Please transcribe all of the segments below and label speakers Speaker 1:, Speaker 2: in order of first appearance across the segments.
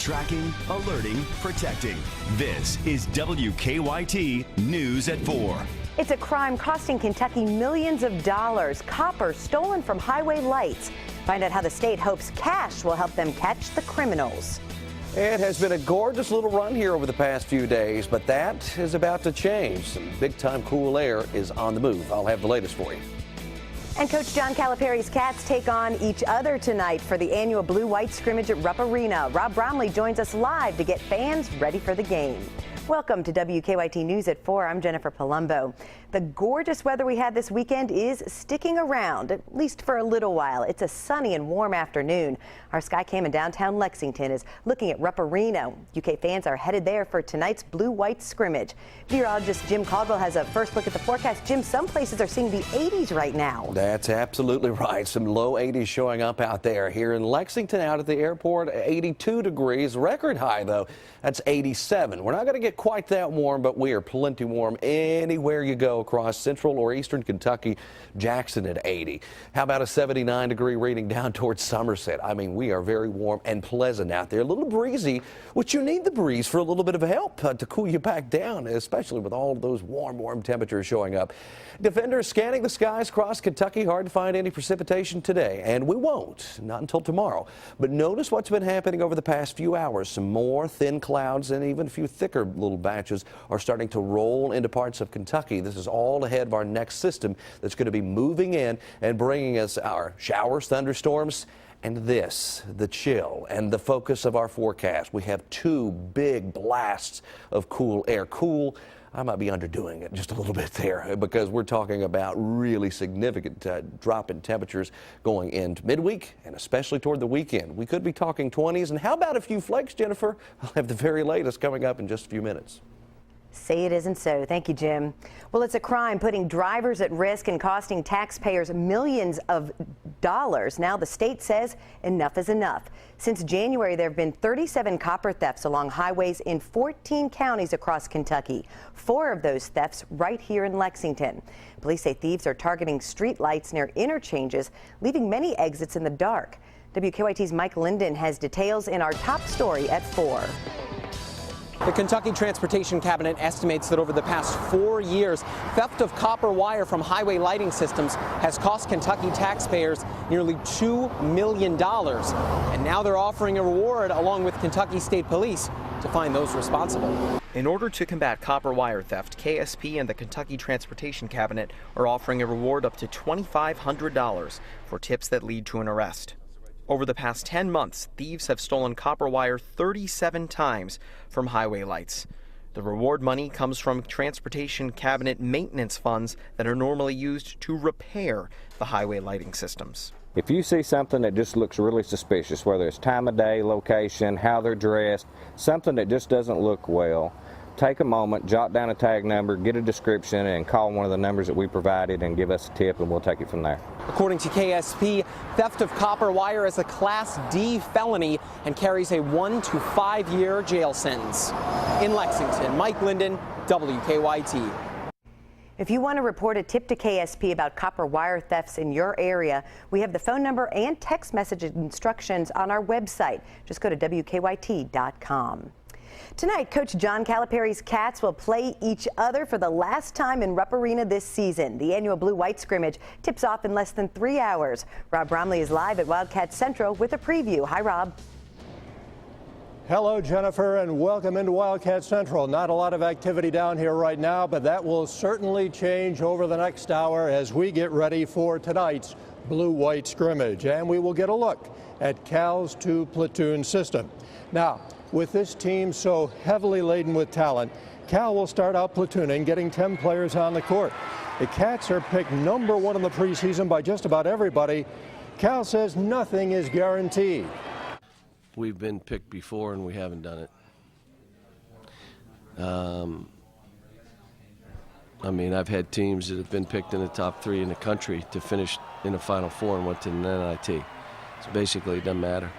Speaker 1: Tracking, alerting, protecting. This is WKYT News at 4.
Speaker 2: It's a crime costing Kentucky millions of dollars. Copper stolen from highway lights. Find out how the state hopes cash will help them catch the criminals.
Speaker 3: It has been a gorgeous little run here over the past few days, but that is about to change. Some big-time cool air is on the move. I'll have the latest for you.
Speaker 2: And Coach John Calipari's Cats take on each other tonight for the annual Blue-White scrimmage at Rupp Arena. Rob Bromley joins us live to get fans ready for the game. Welcome to WKYT News at 4. I'm Jennifer Palumbo. The gorgeous weather we had this weekend is sticking around, at least for a little while. It's a sunny and warm afternoon. Our Skycam in downtown Lexington is looking at Rupp Arena. UK fans are headed there for tonight's Blue-White scrimmage. Meteorologist Jim Caldwell has a first look at the forecast. Jim, some places are seeing the 80s right now.
Speaker 3: That's absolutely right. Some low 80s showing up out there. Here in Lexington, out at the airport, 82 degrees. Record high, though, that's 87. We're not going to get quite that warm, but we are plenty warm anywhere you go across central or eastern Kentucky. Jackson at 80. How about a 79-degree reading down towards Somerset? I mean, we are very warm and pleasant out there. A little breezy, which you need the breeze for a little bit of help to cool you back down, especially with all of those warm temperatures showing up. Defenders scanning the skies across Kentucky. Hard to find any precipitation today, and we won't, not until tomorrow. But notice what's been happening over the past few hours. Some more thin clouds and even a few thicker little batches are starting to roll into parts of Kentucky. This is all ahead of our next system that's going to be moving in and bringing us our showers, thunderstorms, and this, the chill and the focus of our forecast. We have two big blasts of cool air. Cool, I might be underdoing it just a little bit there because we're talking about really significant drop in temperatures going into midweek and especially toward the weekend. We could be talking 20s. And how about a few flakes, Jennifer? I'll have the very latest coming up in just a few minutes.
Speaker 2: Say it isn't so. Thank you, Jim. Well, it's a crime putting drivers at risk and costing taxpayers millions of dollars. Now the state says enough is enough. Since January, there have been 37 copper thefts along highways in 14 counties across Kentucky. 4 of those thefts right here in Lexington. Police say thieves are targeting street lights near interchanges, leaving many exits in the dark. WKYT's Mike Linden has details in our top story at 4.
Speaker 4: The Kentucky Transportation Cabinet estimates that over the past 4 years, theft of copper wire from highway lighting systems has cost Kentucky taxpayers nearly $2 million. And now they're offering a reward along with Kentucky State Police to find those responsible. In order to combat copper wire theft, KSP and the Kentucky Transportation Cabinet are offering a reward up to $2,500 for tips that lead to an arrest. Over the past 10 months, thieves have stolen copper wire 37 times from highway lights. The reward money comes from Transportation Cabinet maintenance funds that are normally used to repair the highway lighting systems.
Speaker 5: If you see something that just looks really suspicious, whether it's time of day, location, how they're dressed, something that just doesn't look well, take a moment, jot down a tag number, get a description, and call one of the numbers that we provided and give us a tip, and we'll take it from there.
Speaker 4: According to KSP, theft of copper wire is a Class D felony and carries a 1 to 5 year jail sentence. In Lexington, Mike Linden, WKYT.
Speaker 2: If you want to report a tip to KSP about copper wire thefts in your area, we have the phone number and text message instructions on our website. Just go to WKYT.com. Tonight, Coach John Calipari's Cats will play each other for the last time in Rupp Arena this season. The annual Blue-White scrimmage tips off in less than 3 hours. Rob Bromley is live at Wildcat Central with a preview. Hi, Rob.
Speaker 6: Hello, Jennifer, and welcome into Wildcat Central. Not a lot of activity down here right now, but that will certainly change over the next hour as we get ready for tonight's Blue-White scrimmage. And we will get a look at Cal's 2-platoon system. Now, with this team so heavily laden with talent, Cal will start out platooning, getting 10 players on the court. The Cats are picked #1 in the preseason by just about everybody. Cal says nothing is guaranteed.
Speaker 7: We've been picked before and we haven't done it. I mean, I've had teams that have been picked in the top 3 in the country to finish in the Final Four and went to the NIT. So basically, it doesn't matter.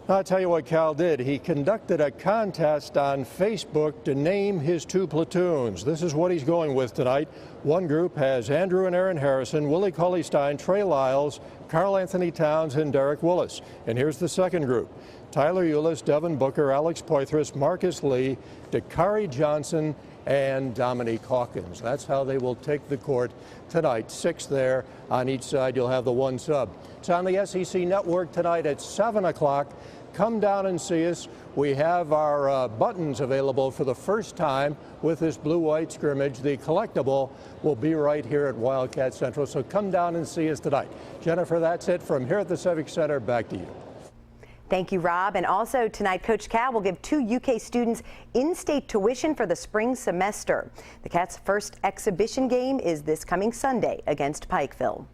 Speaker 6: I'll tell you what Cal did. He conducted a contest on Facebook to name his 2 platoons. This is what he's going with tonight. One group has Andrew and Aaron Harrison, Willie Cauley-Stein, Trey Lyles, Carl Anthony Towns, and Derek Willis. And here's the second group. Tyler Eulis, Devin Booker, Alex Poitras, Marcus Lee, Dakari Johnson, and Dominique Hawkins. That's how they will take the court tonight. 6 there on each side. You'll have the one sub. It's on the SEC Network tonight at 7 o'clock. Come down and see us. We have our buttons available for the first time with this blue-white scrimmage. The collectible will be right here at Wildcat Central, so come down and see us tonight. Jennifer, that's it from here at the Civic Center. Back to you.
Speaker 2: Thank you, Rob. And also tonight, Coach Cal will give 2 UK students in-state tuition for the spring semester. The Cats' first exhibition game is this coming Sunday against Pikeville.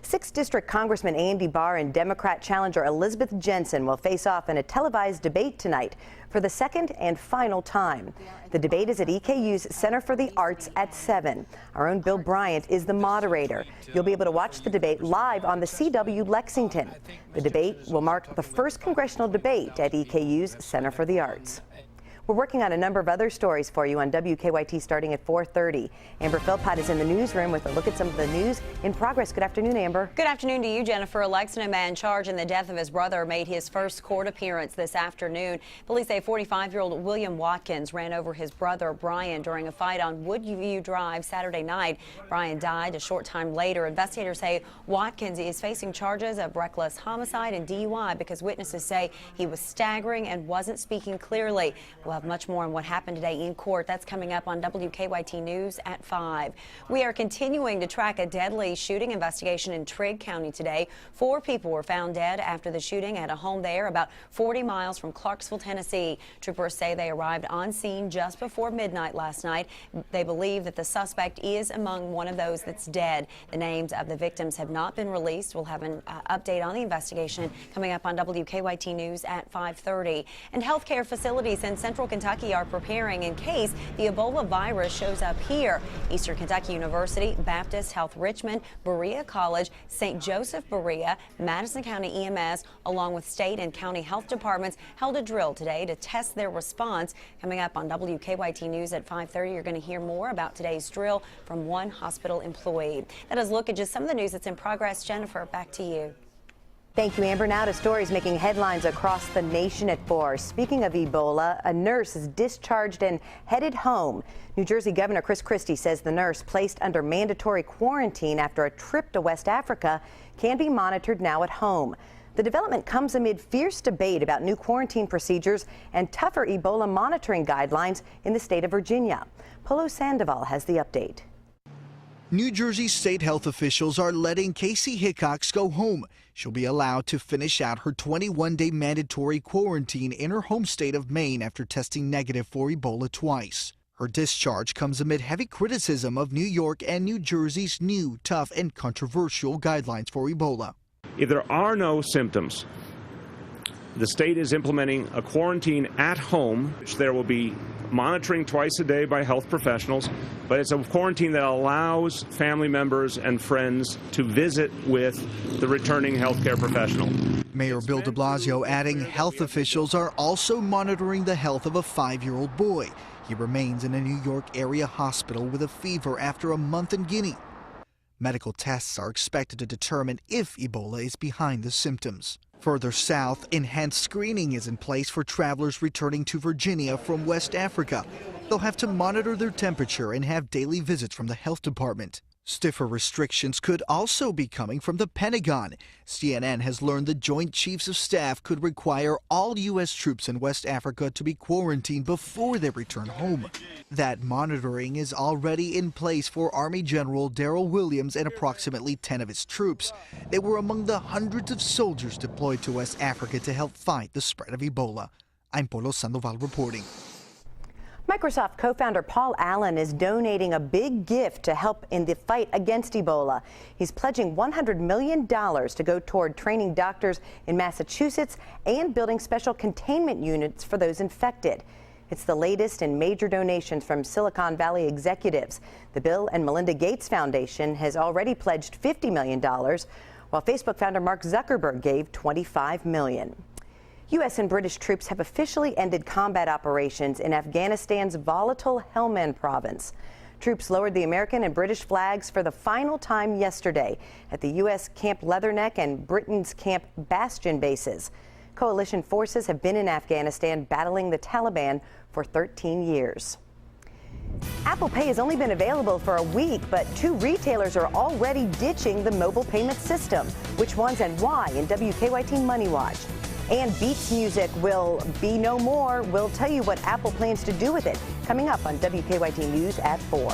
Speaker 2: 6th District Congressman Andy Barr and Democrat challenger Elizabeth Jensen will face off in a televised debate tonight for the second and final time. The debate is at EKU's Center for the Arts at 7. Our own Bill Bryant is the moderator. You'll be able to watch the debate live on the CW Lexington. The debate will mark the first congressional debate at EKU's Center for the Arts. We're working on a number of other stories for you on WKYT starting at 4:30. Amber Philpott is in the newsroom with a look at some of the news in progress. Good afternoon, Amber.
Speaker 8: Good afternoon to you, Jennifer. A Lexington man charged in the death of his brother made his first court appearance this afternoon. Police say 45-year-old William Watkins ran over his brother Brian during a fight on Woodview Drive Saturday night. Brian died a short time later. Investigators say Watkins is facing charges of reckless homicide and DUI because witnesses say he was staggering and wasn't speaking clearly. We'll have much more on what happened today in court. That's coming up on WKYT News at 5. We are continuing to track a deadly shooting investigation in Trigg County today. 4 people were found dead after the shooting at a home there about 40 miles from Clarksville, Tennessee. Troopers say they arrived on scene just before midnight last night. They believe that the suspect is among one of those that's dead. The names of the victims have not been released. We'll have an update on the investigation coming up on WKYT News at 5:30. And healthcare facilities in Central Kentucky are preparing in case the Ebola virus shows up here. Eastern Kentucky University, Baptist Health Richmond, Berea College, St. Joseph Berea, Madison County EMS, along with state and county health departments held a drill today to test their response. Coming up on WKYT News at 5:30, you're going to hear more about today's drill from one hospital employee. That is a look at just some of the news that's in progress. Jennifer, back to you.
Speaker 2: Thank you, Amber. Now to stories making headlines across the nation at 4. Speaking of Ebola, a nurse is discharged and headed home. New Jersey Governor Chris Christie says the nurse placed under mandatory quarantine after a trip to West Africa can be monitored now at home. The development comes amid fierce debate about new quarantine procedures and tougher Ebola monitoring guidelines in the state of Virginia. Polo Sandoval has the update.
Speaker 9: New Jersey state health officials are letting Casey Hickox go home. She'll be allowed to finish out her 21-day mandatory quarantine in her home state of Maine after testing negative for Ebola twice. Her discharge comes amid heavy criticism of New York and New Jersey's new, tough, and controversial guidelines for Ebola.
Speaker 10: If there are no symptoms, the state is implementing a quarantine at home, which there will be monitoring twice a day by health professionals, but it's a quarantine that allows family members and friends to visit with the returning healthcare professional.
Speaker 9: Mayor Bill de Blasio adding health officials are also monitoring the health of a 5-year-old boy. He remains in a New York area hospital with a fever after a month in Guinea. Medical tests are expected to determine if Ebola is behind the symptoms. Further south, enhanced screening is in place for travelers returning to Virginia from West Africa. They'll have to monitor their temperature and have daily visits from the health department. Stiffer restrictions could also be coming from the Pentagon. CNN has learned the Joint Chiefs of Staff could require all U.S. troops in West Africa to be quarantined before they return home. That monitoring is already in place for Army General Darrell Williams and approximately 10 of his troops. They were among the hundreds of soldiers deployed to West Africa to help fight the spread of Ebola. I'm Polo Sandoval reporting.
Speaker 2: Microsoft co-founder Paul Allen is donating a big gift to help in the fight against Ebola. He's pledging $100 million to go toward training doctors in Massachusetts and building special containment units for those infected. It's the latest in major donations from Silicon Valley executives. The Bill and Melinda Gates Foundation has already pledged $50 million, while Facebook founder Mark Zuckerberg gave $25 million. U.S. and British troops have officially ended combat operations in Afghanistan's volatile Helmand province. Troops lowered the American and British flags for the final time yesterday at the U.S. Camp Leatherneck and Britain's Camp Bastion bases. Coalition forces have been in Afghanistan battling the Taliban for 13 years. Apple Pay has only been available for a week, but 2 retailers are already ditching the mobile payment system. Which ones and why in WKYT Money Watch. And Beats Music will be no more. We'll tell you what Apple plans to do with it coming up on WKYT News at 4.